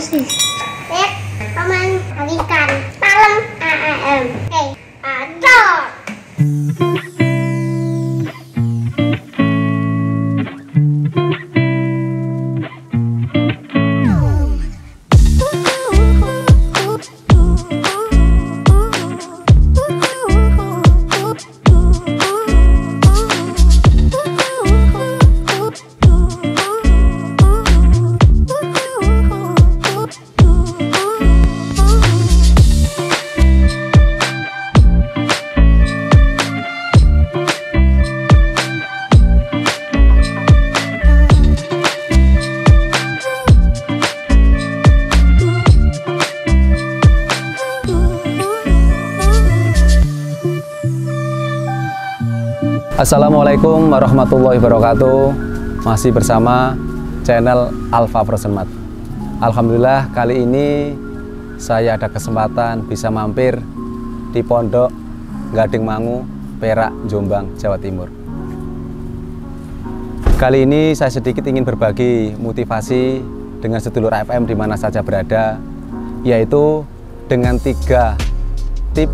persis. Paman harikan malam AAM. Ada. Assalamualaikum warahmatullahi wabarakatuh. Masih bersama channel Alfa Prosenmat. Alhamdulillah kali ini saya ada kesempatan bisa mampir di Pondok Gading Mangu, Perak, Jombang, Jawa Timur. Kali ini saya sedikit ingin berbagi motivasi dengan sedulur AFM di mana saja berada, yaitu dengan 3 tip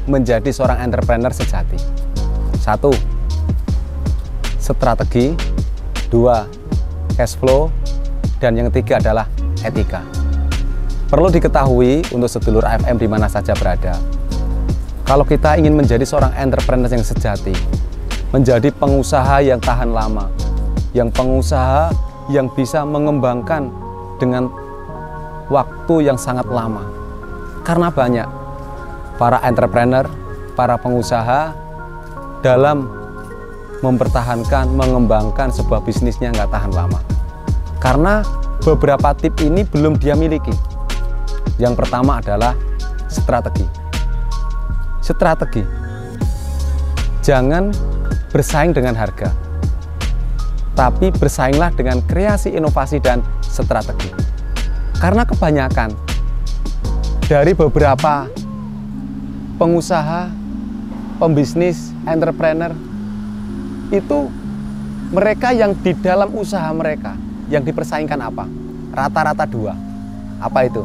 menjadi seorang entrepreneur sejati. 1. Strategi. 2. Cash flow. Dan yang ketiga adalah etika. Perlu diketahui untuk sedulur AFM di mana saja berada, kalau kita ingin menjadi seorang entrepreneur yang sejati, menjadi pengusaha yang tahan lama, yang pengusaha yang bisa mengembangkan dengan waktu yang sangat lama. Karena banyak para entrepreneur, para pengusaha dalam mempertahankan, mengembangkan sebuah bisnisnya nggak tahan lama. Karena beberapa tip ini belum dia miliki. Yang pertama adalah strategi. Strategi. Jangan bersaing dengan harga, tapi bersainglah dengan kreasi, inovasi, dan strategi. Karena kebanyakan dari beberapa pengusaha, pembisnis, entrepreneur itu mereka yang di dalam usaha mereka yang dipersaingkan apa? Rata-rata 2. Apa itu?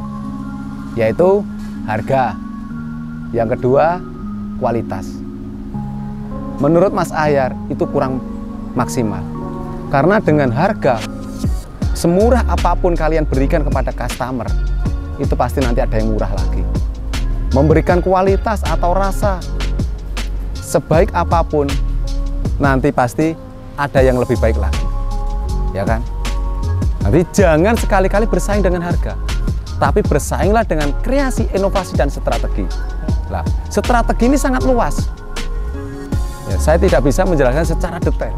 Yaitu harga. Yang kedua, kualitas. Menurut Mas Ahyar itu kurang maksimal. Karena dengan harga semurah apapun kalian berikan kepada customer, itu pasti nanti ada yang murah lagi. Memberikan kualitas atau rasa sebaik apapun, nanti pasti ada yang lebih baik lagi, ya kan? Nanti jangan sekali-kali bersaing dengan harga, tapi bersainglah dengan kreasi, inovasi, dan strategi. Nah, strategi ini sangat luas. Ya, saya tidak bisa menjelaskan secara detail,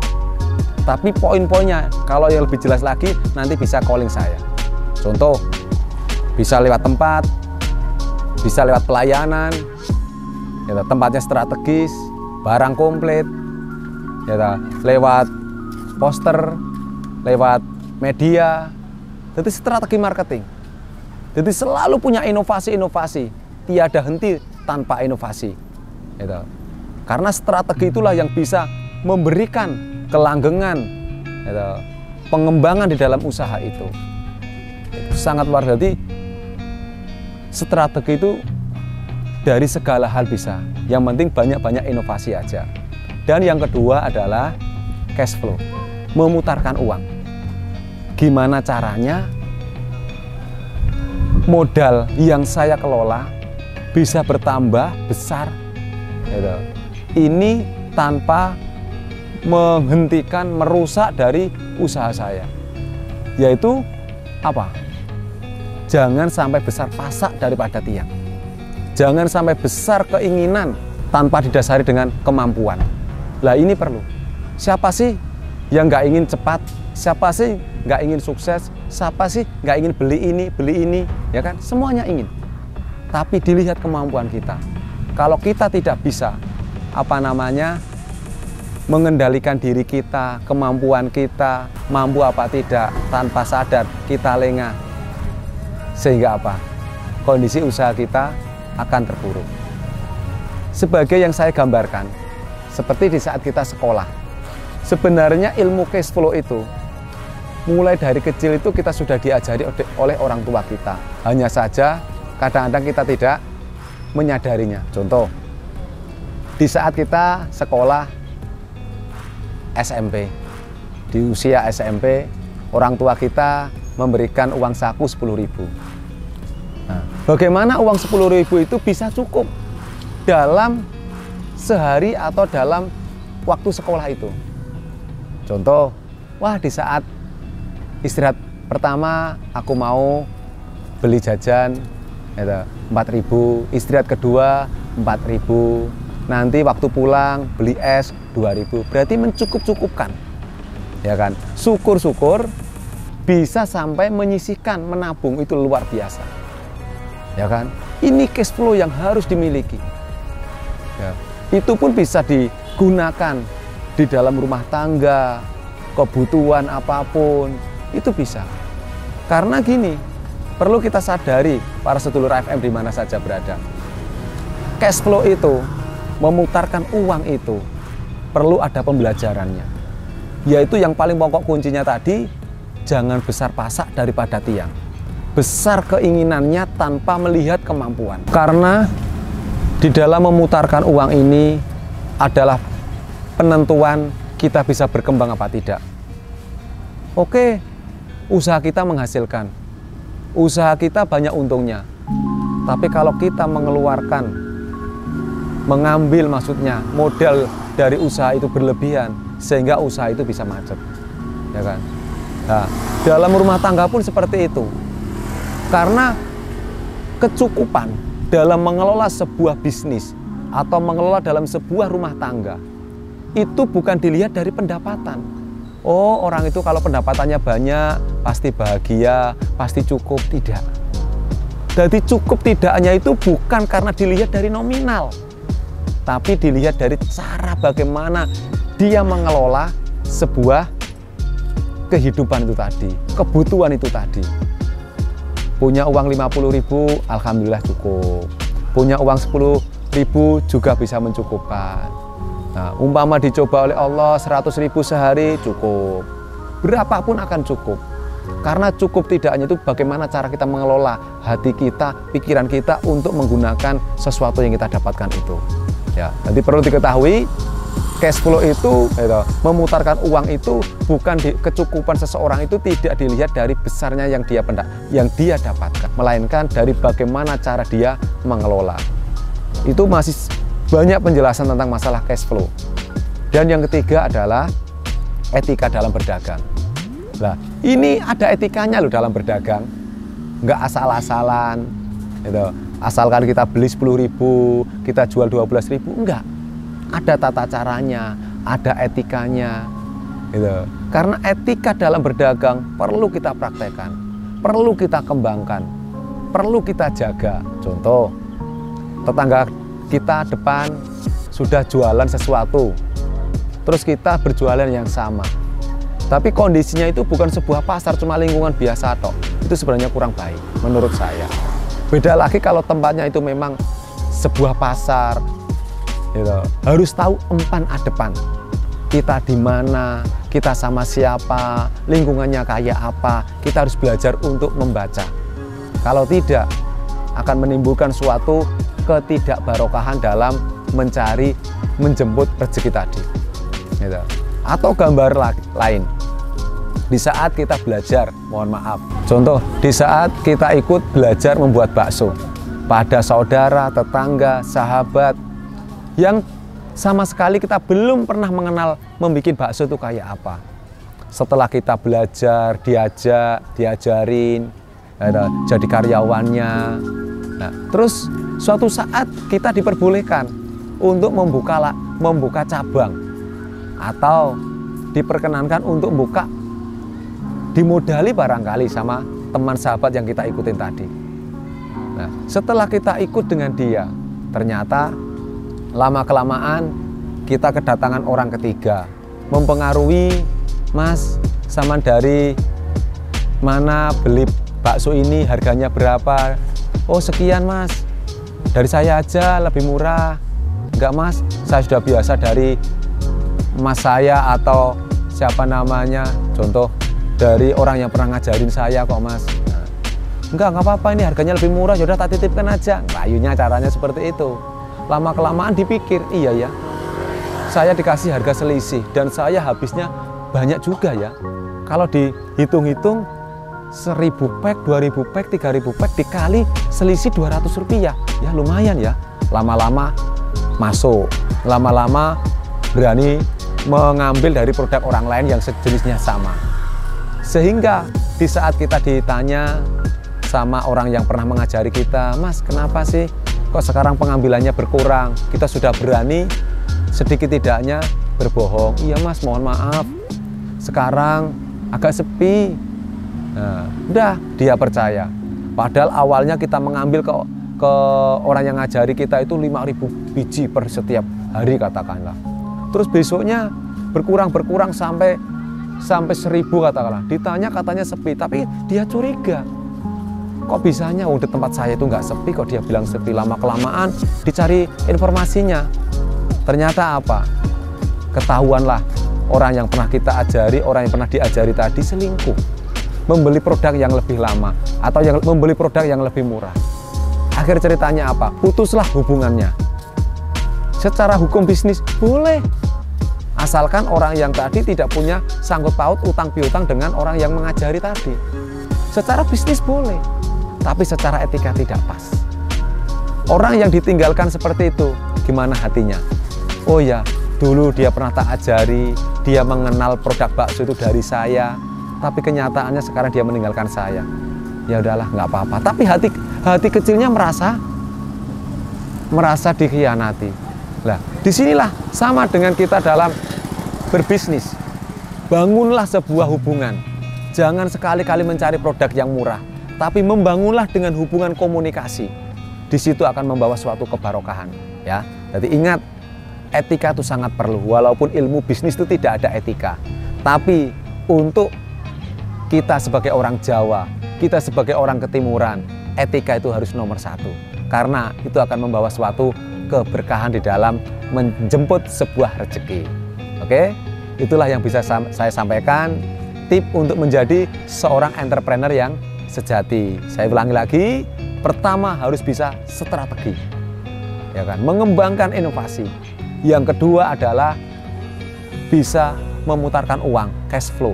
tapi poin-poinnya kalau yang lebih jelas lagi nanti bisa calling saya. Contoh, bisa lewat tempat, bisa lewat pelayanan, ya, tempatnya strategis, barang komplit, ya, lewat poster, lewat media. Jadi strategi marketing. Jadi selalu punya inovasi-inovasi, tiada henti tanpa inovasi. Ya, karena strategi itulah yang bisa memberikan kelanggengan, ya, pengembangan di dalam usaha itu. Itu sangat luar biasa. Jadi strategi itu dari segala hal bisa. Yang penting banyak-banyak inovasi aja. Dan yang kedua adalah cash flow, memutarkan uang. Gimana caranya modal yang saya kelola bisa bertambah besar, gitu. Ini tanpa menghentikan, merusak dari usaha saya. Yaitu apa? Jangan sampai besar pasak daripada tiang. Jangan sampai besar keinginan tanpa didasari dengan kemampuan. Lah ini perlu. Siapa sih yang nggak ingin cepat? Siapa sih nggak ingin sukses? Siapa sih nggak ingin beli ini, ya kan? Semuanya ingin. Tapi dilihat kemampuan kita. Kalau kita tidak bisa, mengendalikan diri kita, kemampuan kita, mampu apa tidak, tanpa sadar kita lengah. Sehingga apa? Kondisi usaha kita akan terpuruk. Sebagai yang saya gambarkan, seperti di saat kita sekolah. Sebenarnya ilmu cash flow itu mulai dari kecil itu kita sudah diajari oleh orang tua kita. Hanya saja kadang-kadang kita tidak menyadarinya. Contoh, di saat kita sekolah SMP, di usia SMP, orang tua kita memberikan uang saku 10.000. Nah, bagaimana uang 10.000 itu bisa cukup dalam sehari atau dalam waktu sekolah itu? Contoh, wah di saat istirahat pertama aku mau beli jajan 4.000, istirahat kedua 4.000, nanti waktu pulang beli es 2.000, berarti mencukup-cukupkan, ya kan? Syukur-syukur bisa sampai menyisihkan, menabung, itu luar biasa, ya kan? Ini cash flow yang harus dimiliki, ya. Itu pun bisa digunakan di dalam rumah tangga, kebutuhan apapun, itu bisa. Karena gini, perlu kita sadari para sedulur AFM di mana saja berada. Cash flow itu, memutarkan uang itu, perlu ada pembelajarannya. Yaitu yang paling pokok kuncinya tadi, jangan besar pasak daripada tiang. Besar keinginannya tanpa melihat kemampuan. Karena di dalam memutarkan uang ini adalah penentuan kita bisa berkembang apa tidak. Oke, usaha kita menghasilkan, usaha kita banyak untungnya. Tapi kalau kita mengambil maksudnya modal dari usaha itu berlebihan, sehingga usaha itu bisa macet, ya kan? Nah, dalam rumah tangga pun seperti itu. Karena kecukupan dalam mengelola sebuah bisnis atau mengelola dalam sebuah rumah tangga itu bukan dilihat dari pendapatan. Oh, orang itu kalau pendapatannya banyak pasti bahagia, pasti cukup. Tidak. Jadi cukup tidaknya itu bukan karena dilihat dari nominal, tapi dilihat dari cara bagaimana dia mengelola sebuah kehidupan itu tadi, kebutuhan itu tadi. Punya uang 50.000, alhamdulillah cukup. Punya uang 10.000 juga bisa mencukupkan. Nah, umpama dicoba oleh Allah 100.000 sehari cukup. Berapapun akan cukup. Karena cukup tidaknya itu bagaimana cara kita mengelola hati kita, pikiran kita untuk menggunakan sesuatu yang kita dapatkan itu. Ya, jadi perlu diketahui, cash flow itu, memutarkan uang itu bukan kecukupan seseorang itu tidak dilihat dari besarnya yang dia dapatkan, melainkan dari bagaimana cara dia mengelola. Itu masih banyak penjelasan tentang masalah cash flow. Dan yang ketiga adalah etika dalam berdagang. Nah, ini ada etikanya loh dalam berdagang, nggak asal-asalan, asalkan kita beli 10.000, kita jual 12.000, enggak. Ada tata caranya, ada etikanya, gitu. Karena etika dalam berdagang perlu kita praktekkan, perlu kita kembangkan, perlu kita jaga. Contoh, tetangga kita depan sudah jualan sesuatu, terus kita berjualan yang sama, tapi kondisinya itu bukan sebuah pasar, cuma lingkungan biasa toh. Itu sebenarnya kurang baik menurut saya. Beda lagi kalau tempatnya itu memang sebuah pasar. Harus tahu empan adepan kita di mana, kita sama siapa, lingkungannya kayak apa. Kita harus belajar untuk membaca. Kalau tidak, akan menimbulkan suatu ketidakbarokahan dalam menjemput rezeki tadi. Atau gambar lain, di saat kita belajar, mohon maaf, contoh di saat kita ikut belajar membuat bakso pada saudara, tetangga, sahabat yang sama sekali kita belum pernah mengenal membuat bakso itu kayak apa. Setelah kita belajar, diajarin, jadi karyawannya. Nah, terus suatu saat kita diperbolehkan untuk membuka cabang atau diperkenankan untuk buka, dimodali barangkali sama teman sahabat yang kita ikutin tadi. Nah, setelah kita ikut dengan dia, ternyata lama-kelamaan kita kedatangan orang ketiga, mempengaruhi, Mas, sama dari mana beli bakso ini, harganya berapa? Oh sekian Mas, dari saya aja lebih murah. Enggak Mas, saya sudah biasa dari mas saya atau siapa namanya, contoh dari orang yang pernah ngajarin saya kok Mas. Nah, enggak apa-apa, ini harganya lebih murah, yaudah tak titipkan aja. Rayunya caranya seperti itu. Lama-kelamaan dipikir, iya ya, saya dikasih harga selisih dan saya habisnya banyak juga ya. Kalau dihitung-hitung 1000 pack, 2000 pack, 3000 pack dikali selisih 200 rupiah, ya lumayan ya. Lama-lama masuk, lama-lama berani mengambil dari produk orang lain yang sejenisnya sama. Sehingga di saat kita ditanya sama orang yang pernah mengajari kita, Mas kenapa sih kok sekarang pengambilannya berkurang? Kita sudah berani sedikit tidaknya berbohong. Iya Mas, mohon maaf, sekarang agak sepi. Nah, udah dia percaya. Padahal awalnya kita mengambil ke orang yang ngajari kita itu 5.000 biji per setiap hari katakanlah. Terus besoknya berkurang sampai 1000 katakanlah. Ditanya katanya sepi, tapi dia curiga. Kok bisanya di tempat saya itu nggak sepi, kok dia bilang sepi. Lama-kelamaan dicari informasinya. Ternyata apa? Ketahuanlah orang yang pernah kita ajari, orang yang pernah diajari tadi selingkuh. Membeli produk yang lebih lama atau yang membeli produk yang lebih murah. Akhir ceritanya apa? Putuslah hubungannya. Secara hukum bisnis boleh. Asalkan orang yang tadi tidak punya sangkut paut utang piutang dengan orang yang mengajari tadi. Secara bisnis boleh. Tapi secara etika tidak pas. Orang yang ditinggalkan seperti itu, gimana hatinya? Oh ya, dulu dia pernah tak ajari, dia mengenal produk bakso itu dari saya, tapi kenyataannya sekarang dia meninggalkan saya. Ya udahlah, nggak apa-apa. Tapi hati kecilnya merasa dikhianati. Lah, disinilah sama dengan kita dalam berbisnis. Bangunlah sebuah hubungan. Jangan sekali-kali mencari produk yang murah. Tapi membangunlah dengan hubungan komunikasi. Di situ akan membawa suatu kebarokahan, ya. Jadi ingat, etika itu sangat perlu. Walaupun ilmu bisnis itu tidak ada etika, tapi untuk kita sebagai orang Jawa, kita sebagai orang Ketimuran, etika itu harus nomor 1. Karena itu akan membawa suatu keberkahan di dalam menjemput sebuah rezeki. Oke, itulah yang bisa saya sampaikan. Tip untuk menjadi seorang entrepreneur yang sejati. Saya ulangi lagi, pertama harus bisa strategi, ya kan, mengembangkan inovasi. Yang kedua adalah bisa memutarkan uang, cash flow.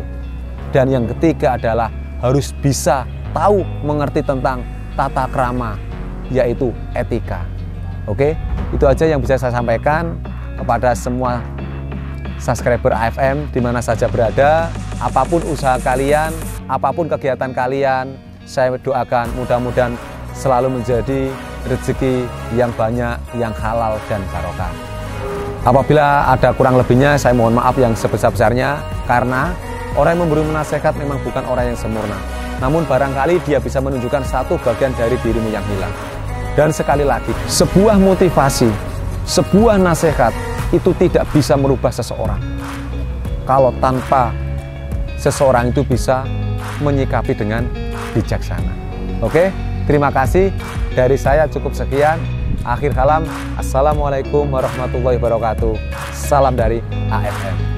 Dan yang ketiga adalah harus bisa tahu mengerti tentang tata krama, yaitu etika. Oke, itu aja yang bisa saya sampaikan kepada semua subscriber AFM di mana saja berada. Apapun usaha kalian, apapun kegiatan kalian, saya doakan mudah-mudahan selalu menjadi rezeki yang banyak, yang halal dan barokah. Apabila ada kurang lebihnya, saya mohon maaf yang sebesar-besarnya, karena orang yang memberi nasihat memang bukan orang yang sempurna. Namun barangkali dia bisa menunjukkan satu bagian dari dirimu yang hilang. Dan sekali lagi, sebuah motivasi, sebuah nasihat itu tidak bisa merubah seseorang kalau tanpa seseorang itu bisa menyikapi dengan bijaksana. Oke, terima kasih. Dari saya cukup sekian. Akhir kalam, assalamualaikum warahmatullahi wabarakatuh. Salam dari AFM.